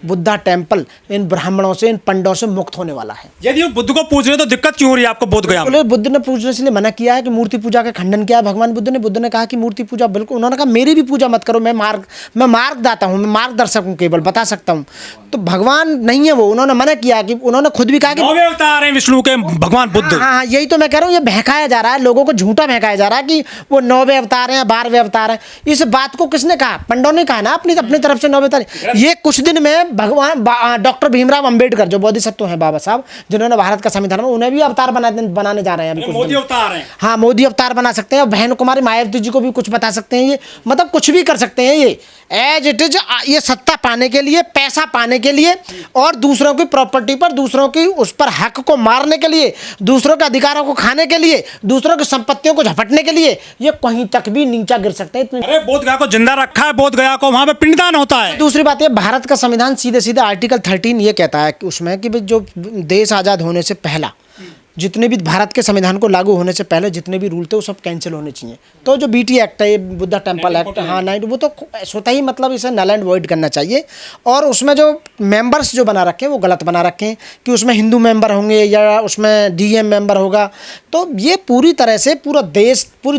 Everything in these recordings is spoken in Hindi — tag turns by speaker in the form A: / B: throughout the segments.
A: बुद्धा टेम्पल इन ब्राह्मणों से, इन पंडों से मुक्त होने वाला है।
B: यदि वो बुद्ध को पूज रहे हैं तो दिक्कत क्यों हो रही है आपको बोध गया में?
A: बोले बुद्ध ने पूजने से मना किया है कि मूर्ति पूजा का खंडन किया है भगवान बुद्ध ने कहा कि मूर्ति पूजा बिल्कुल, उन्होंने कहा मेरी भी पूजा मत करो, मैं मार्गदाता हूँ, मैं मार्गदर्शक हूँ, केवल बता सकता हूँ। तो भगवान नहीं है वो, उन्होंने मना किया कि, उन्होंने खुद भी कहा कि
B: 9 अवतार हैं विष्णु के भगवान बुद्ध।
A: हाँ, यही तो मैं कह रहा हूँ, ये बहकाया जा रहा है, लोगों को झूठा बहकाया जा रहा है कि वो 9वें अवतार हैं, 12वें अवतार हैं। इस बात को किसने कहा? पंडों ने कहा ना अपनी तरफ से 9वें अवतार। ये कुछ दिन में भगवान डॉक्टर भीमराव अंबेडकर जो बोधिसत्व हैं बाबा साहब, जिन्होंने भारत का संविधान, उन्हें भी अवतार बनाने जा रहे हैं अभी।
B: मोदी अवतार हैं।
A: हाँ, मोदी अवतार बना सकते हैं, और बहन कुमारी मायावती जी को भी कुछ बता सकते हैं। ये मतलब कुछ भी कर सकते हैं ये एज इट इज, ये सत्ता पाने के लिए, पैसा पाने के लिए, और दूसरों की प्रॉपर्टी पर, दूसरों की उस पर हक को मारने के लिए, दूसरों के अधिकारों को खाने के लिए, दूसरों की संपत्तियों को झपटने के लिए, ये कहीं तक भी नीचा गिर सकते हैं।
B: अरे बोध गया को जिंदा रखा है, बोध गया को वहां पे पिंडदान होता है।
A: दूसरी बात ये, भारत का संविधान सीधे सीधे आर्टिकल 13 ये कहता है कि उसमें कि जो देश आज़ाद होने से पहला जितने भी, भारत के संविधान को लागू होने से पहले जितने भी रूल थे वो सब कैंसिल होने चाहिए। तो जो BT एक्ट है, ये बुद्धा टेम्पल एक्ट, हाँ 9, वो तो स्वतः ही मतलब इसे नल एंड वॉइड करना चाहिए। और उसमें जो मेंबर्स जो बना रखे हैं वो गलत बना रखे हैं कि उसमें हिंदू मेंबर होंगे या उसमें DM मेंबर होगा। तो ये पूरी तरह से पूरा देश, पूरी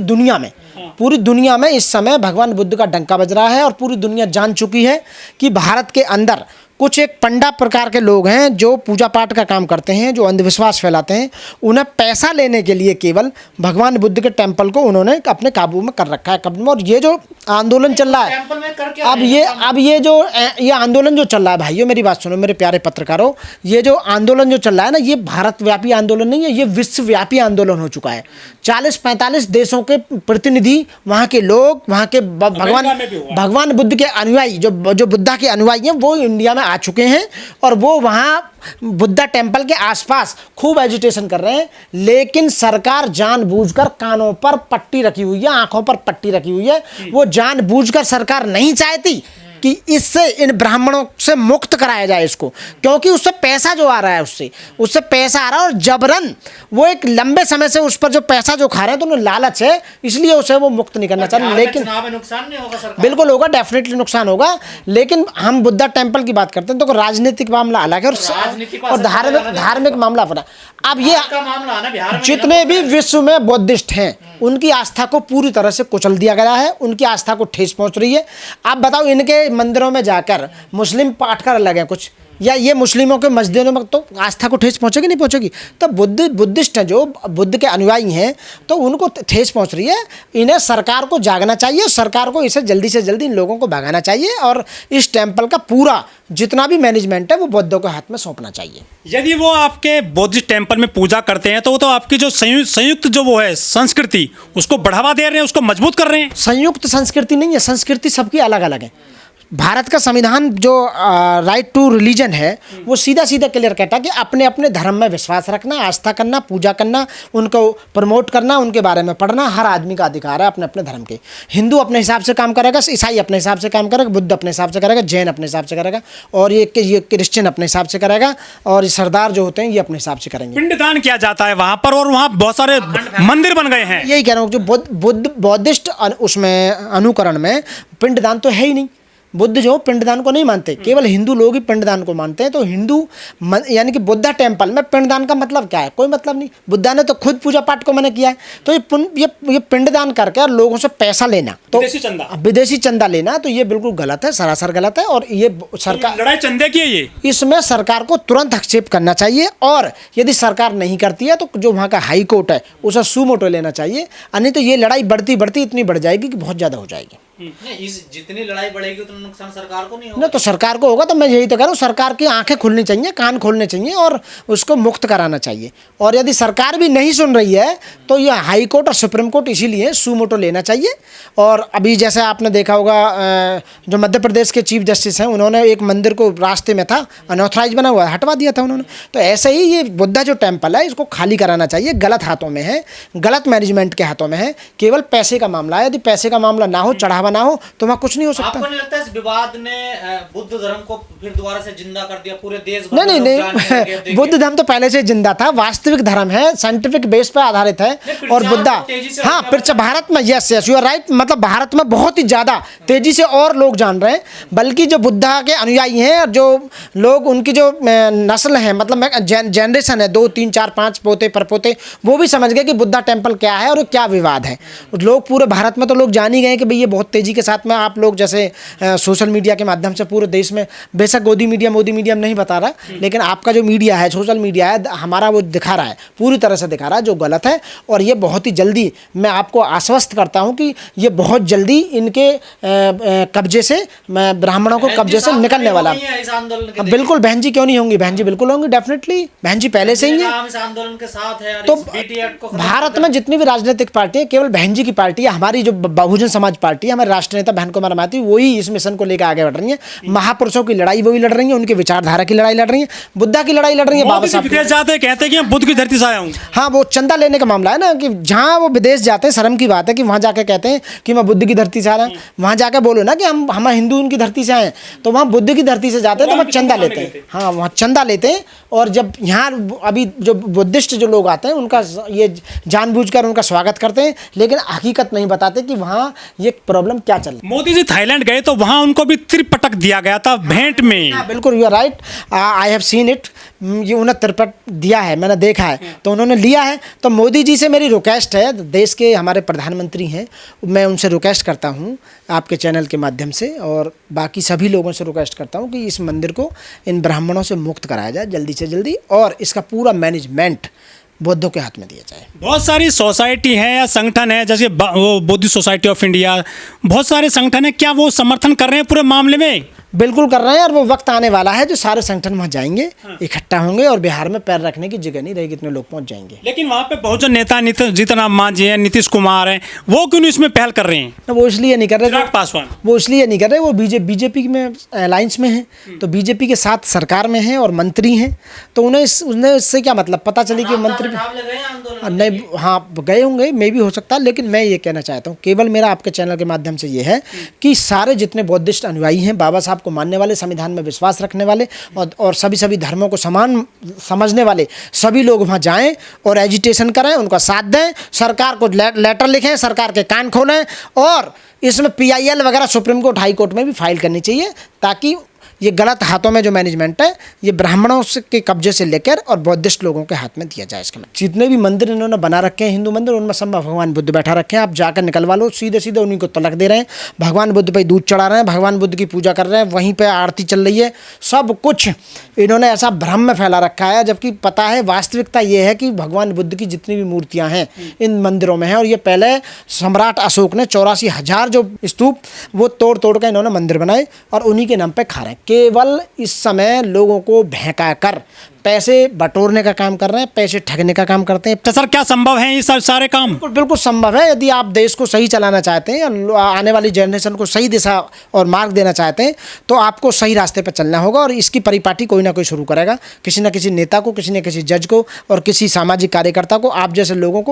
A: दुनिया में इस समय भगवान बुद्ध का डंका बज रहा है, और पूरी दुनिया जान चुकी है कि भारत के अंदर कुछ एक पंडा प्रकार के लोग हैं जो पूजा पाठ का काम करते हैं, जो अंधविश्वास फैलाते हैं। उन्हें पैसा लेने के लिए केवल भगवान बुद्ध के टेम्पल को उन्होंने अपने काबू में कर रखा है, कब्जे में। और ये जो आंदोलन चल रहा है, अब ये आंदोलन जो चल रहा है, भाइयों मेरी बात सुनो, मेरे प्यारे पत्रकारों, ये जो आंदोलन जो चल रहा है ना, ये भारतव्यापी आंदोलन नहीं है, ये विश्वव्यापी आंदोलन हो चुका है। 40-45 देशों के प्रतिनिधि, वहाँ के लोग, वहाँ के भगवान बुद्ध के अनुयायी, जो बुद्धा के अनुयायी हैं, वो इंडिया में आ चुके हैं, और वो वहाँ बुद्धा टेम्पल के आसपास खूब एजिटेशन कर रहे हैं। लेकिन सरकार जानबूझकर कानों पर पट्टी रखी हुई है, आंखों पर पट्टी रखी हुई है। वो जानबूझकर सरकार नहीं चाहती कि इससे, इन ब्राह्मणों से मुक्त कराया जाए इसको, क्योंकि उससे पैसा जो आ रहा है, उससे पैसा आ रहा है, और जबरन वो एक लंबे समय से उस पर जो पैसा जो खा रहे हैं, तो उन्हें लालच है, इसलिए उसे वो मुक्त नहीं करना चाह रहे। लेकिन
C: नुकसान नहीं होगा सरकार?
A: बिल्कुल होगा, डेफिनेटली नुकसान होगा। लेकिन हम बुद्धा टेम्पल की बात करते हैं तो राजनीतिक मामला अलग है, और धार्मिक मामला अपना। अब ये जितने भी विश्व में बुद्धिस्ट हैं, उनकी आस्था को पूरी तरह से कुचल दिया गया है, उनकी आस्था को ठेस पहुंच रही है। आप बताओ, इनके मंदिरों में जाकर मुस्लिम पाठ कर लगे कुछ, या ये मुस्लिमों के मस्जिदों में, तो आस्था को ठेस पहुंचेगी नहीं पहुंचेगी? तो बुद्धिस्ट हैं, जो बुद्ध के अनुयायी हैं, तो उनको ठेस पहुंच रही है। इन्हें सरकार को जागना चाहिए, सरकार को इसे जल्दी से जल्दी इन लोगों को भगाना चाहिए, और इस टेम्पल का पूरा जितना भी मैनेजमेंट है वो बुद्धों के हाथ में सौंपना चाहिए।
B: यदि वो आपके बौद्धिस्ट टेम्पल में पूजा करते हैं तो वो तो आपकी जो संयुक्त जो वो है संस्कृति, उसको बढ़ावा दे रहे हैं, उसको मजबूत कर रहे हैं।
A: संयुक्त संस्कृति नहीं है, संस्कृति सबकी अलग अलग है। भारत का संविधान जो राइट टू रिलीजन है, वो सीधा सीधा क्लियर कहता है कि अपने अपने धर्म में विश्वास रखना, आस्था करना, पूजा करना, उनको प्रमोट करना, उनके बारे में पढ़ना, हर आदमी का अधिकार है अपने अपने धर्म के। हिंदू अपने हिसाब से काम करेगा, ईसाई अपने हिसाब से काम करेगा, बुद्ध अपने हिसाब से करेगा, जैन अपने हिसाब से करेगा, और ये क्रिश्चियन अपने हिसाब से करेगा, और सरदार जो होते हैं ये अपने हिसाब से करेंगे।
B: पिंडदान किया जाता है वहाँ पर, और वहाँ बहुत सारे मंदिर बन गए हैं।
A: यही कह रहा हूँ, जो बौद्धिस्ट उसमें अनुकरण में पिंडदान तो है ही नहीं। बुद्ध जो पिंडदान को नहीं मानते, केवल हिंदू लोग ही पिंडदान को मानते हैं। तो हिंदू यानी कि बुद्धा टेम्पल में पिंडदान का मतलब क्या है? कोई मतलब नहीं। बुद्धा ने तो खुद पूजा पाठ को मना किया है। तो ये पिंडदान करके और लोगों से पैसा लेना, तो विदेशी चंदा लेना, तो ये बिल्कुल गलत है, सरासर गलत है। और ये सरकार
B: लड़ाई चंदे की है। ये इसमें
A: सरकार को तुरंत हस्तक्षेप करना चाहिए, और यदि सरकार नहीं करती है तो जो वहाँ का हाई कोर्ट है उसे सुमोटो लेना चाहिए। नहीं तो ये लड़ाई बढ़ती बढ़ती इतनी बढ़ जाएगी कि बहुत ज़्यादा हो जाएगी।
C: नहीं, जितनी लड़ाई बढ़ेगी उतना नुकसान सरकार को नहीं होगा।
A: नहीं तो सरकार को होगा। तो मैं यही तो कह रहा हूँ, सरकार की आंखें खुलनी चाहिए, कान खोलने चाहिए, और उसको मुक्त कराना चाहिए। और यदि सरकार भी नहीं सुन रही है तो ये हाई कोर्ट और सुप्रीम कोर्ट इसीलिए सुमोटो लेना चाहिए। और अभी जैसे आपने देखा होगा, जो मध्य प्रदेश के चीफ जस्टिस हैं, उन्होंने एक मंदिर को रास्ते में था, अनऑथराइज बना हुआ, हटवा दिया था उन्होंने। तो ऐसे ही ये बुद्धा जो टेम्पल है, इसको खाली कराना चाहिए। गलत हाथों में है, गलत मैनेजमेंट के हाथों में है, केवल पैसे का मामला है। यदि पैसे का मामला ना हो, चढ़ावा बना हो तो वहाँ कुछ नहीं हो सकता।
C: आपको नहीं लगता इस विवाद ने बुद्ध धर्म को फिर दोबारा से जिंदा कर दिया पूरे देश भर
A: नहीं
C: में
A: नहीं
C: लोग जानने लगे? अब
A: नहीं
C: देखिए।
A: बुद्ध धर्म तो पहले से जिंदा था, वास्तविक धर्म है, साइंटिफिक बेस पर आधारित है।
C: प्रचार
A: और बुद्धा,
C: तो तेजी से
A: हाँ
C: हो
A: प्रचार भारत में, yes yes you are right, मतलब भारत में बहुत ही ज़्यादा तेजी से और लोग जान रहे हैं। बल्कि जो बुद्धा के अनुयायी हैं और जो लोग उनकी जो नस्ल है, मतलब जनरेशन है 2 3 4 5 पोते परपोते, वो भी समझ गए कि बुद्धा टेम्पल क्या है और क्या विवाद है। लोग पूरे भारत में तो लोग जान ही गए कि भाई ये बहुत तेज़ी के साथ में, आप लोग जैसे सोशल मीडिया के माध्यम से पूरे देश में, बेशक मोदी मीडियम नहीं बता रहा, लेकिन आपका जो मीडिया है, सोशल मीडिया है हमारा, वो दिखा रहा है, पूरी तरह से दिखा रहा है जो गलत है। और ये बहुत ही जल्दी, मैं आपको आश्वस्त करता हूँ कि ये बहुत जल्दी इनके कब्जे से, ब्राह्मणों को कब्जे से निकलने वाला है।
C: इस आंदोलन के
A: बिल्कुल बहन जी क्यों नहीं होंगी, बहन जी बिल्कुल होंगी, डेफिनेटली बहन जी पहले से ही है।
C: हम इस आंदोलन के साथ है और
A: तो
C: इस BT एक्ट को खत्म
A: भारत में जितनी भी राजनीतिक पार्टी है, केवल बहन जी की पार्टी है, हमारी जो बहुजन समाज पार्टी है, हमारे राष्ट्र नेता बहन कुमारी माथी, वही इस मिशन को लेकर आगे बढ़ रही है। महापुरुषों की लड़ाई वही लड़ रही है, उनकी विचारधारा की लड़ाई लड़ रही है, बुद्धा की लड़ाई लड़ रही है, बाबा
B: मोदी जी
A: साहब की।
B: विदेश जाते हैं, कहते हैं कि हम बुद्ध की धरती से आया हूँ।
A: हाँ वो चंदा लेने का मामला है ना, कि जहाँ वो विदेश जाते हैं, शर्म की बात है कि वहाँ जाके कहते हैं कि मैं बुद्ध की धरती से आ रहा हूँ। वहाँ जाके बोलो ना कि हम हिंदू उनकी धरती से आए हैं, तो वहाँ बुद्ध की धरती से जाते हैं तो वहाँ चंदा लेते हैं। हाँ वहाँ चंदा लेते हैं। और जब यहाँ अभी जो बुद्धिस्ट जो लोग आते हैं, उनका ये जानबूझकर उनका स्वागत करते हैं, लेकिन हकीकत नहीं बताते कि वहाँ ये प्रॉब्लम क्या चल रही है।
B: मोदी जी थाईलैंड गए तो वहां उनको भी त्रिपटक दिया गया था भेंट में।
A: हाँ बिल्कुल you are right, I have seen it. ये उन्हें त्रिपट दिया है, मैंने देखा है, तो उन्होंने लिया है। तो मोदी जी से मेरी रिक्वेस्ट है, देश के हमारे प्रधानमंत्री हैं, मैं उनसे रिक्वेस्ट करता हूँ आपके चैनल के माध्यम से, और बाकी सभी लोगों से रिक्वेस्ट करता हूँ कि इस मंदिर को इन ब्राह्मणों से मुक्त कराया जाए जल्दी से जल्दी, और इसका पूरा मैनेजमेंट बुद्धों के हाथ में दिया जाए।
B: बहुत सारी सोसाइटी है या संगठन है, जैसे वो बुद्धिस्ट सोसाइटी ऑफ इंडिया, बहुत सारे संगठन है, क्या वो समर्थन कर रहे हैं पूरे मामले में?
A: बिल्कुल कर रहे हैं, और वो वक्त आने वाला है जो सारे संगठन वहाँ जाएंगे, इकट्ठा होंगे, और बिहार में पैर रखने की जगह नहीं रहेगी, इतने लोग पहुँच जाएंगे।
B: लेकिन वहाँ पे बहुजन नेता जीतन राम मांझी हैं, नीतीश कुमार हैं, वो क्यों नहीं इसमें पहल कर रहे हैं?
A: वो इसलिए नहीं कर रहे,
B: चिराग पासवान
A: वो इसलिए नहीं कर रहे, वो बीजेपी में अलायंस में हैं, तो बीजेपी के साथ सरकार में हैं और मंत्री हैं, तो उन्हें इससे क्या मतलब, पता चली कि मंत्री
C: ले गए आंदोलन
A: नहीं, हाँ गए होंगे, मे भी हो सकता है, लेकिन मैं ये कहना चाहता हूँ, केवल मेरा आपके चैनल के माध्यम से ये है कि सारे जितने बौद्धिस्ट अनुयायी हैं, बाबा साहब को मानने वाले, संविधान में विश्वास रखने वाले, और सभी धर्मों को समान समझने वाले सभी लोग वहाँ जाएं और एजिटेशन करें, उनका साथ दें, सरकार को लेटर लिखें, सरकार के कान खोलें, और इसमें PIL वगैरह सुप्रीम कोर्ट, हाई कोर्ट में भी फाइल करनी चाहिए, ताकि ये गलत हाथों में जो मैनेजमेंट है, ये ब्राह्मणों के कब्जे से लेकर और बौद्धिस्ट लोगों के हाथ में दिया जाए। इसके जितने भी मंदिर इन्होंने बना रखे हैं, हिंदू मंदिर, उनमें सब भगवान बुद्ध बैठा रखे हैं, आप जाकर निकलवा लो, सीधे सीधे उन्हीं को तलक दे रहे हैं, भगवान बुद्ध पे दूध चढ़ा रहे हैं, भगवान बुद्ध की पूजा कर रहे हैं, वहीं पे आरती चल रही है, सब कुछ इन्होंने ऐसा भ्रम में फैला रखा है, जबकि पता है वास्तविकता ये है कि भगवान बुद्ध की जितनी भी मूर्तियाँ हैं इन मंदिरों में हैं, और ये पहले सम्राट अशोक ने 84,000 जो स्तूप वो तोड़ के इन्होंने मंदिर बनाए, और उन्हीं के नाम पे खा रहे हैं। केवल इस समय लोगों को बहका कर पैसे बटोरने का काम कर रहे हैं, पैसे ठगने का काम करते हैं।
B: तो सर क्या संभव है ये सारे काम?
A: बिल्कुल संभव है, यदि आप देश को सही चलाना चाहते हैं, आने वाली जनरेशन को सही दिशा और मार्ग देना चाहते हैं, तो आपको सही रास्ते पर चलना होगा, और इसकी परिपाटी कोई ना कोई शुरू करेगा, किसी न किसी नेता को, किसी न किसी जज को, और किसी सामाजिक कार्यकर्ता को, आप जैसे लोगों को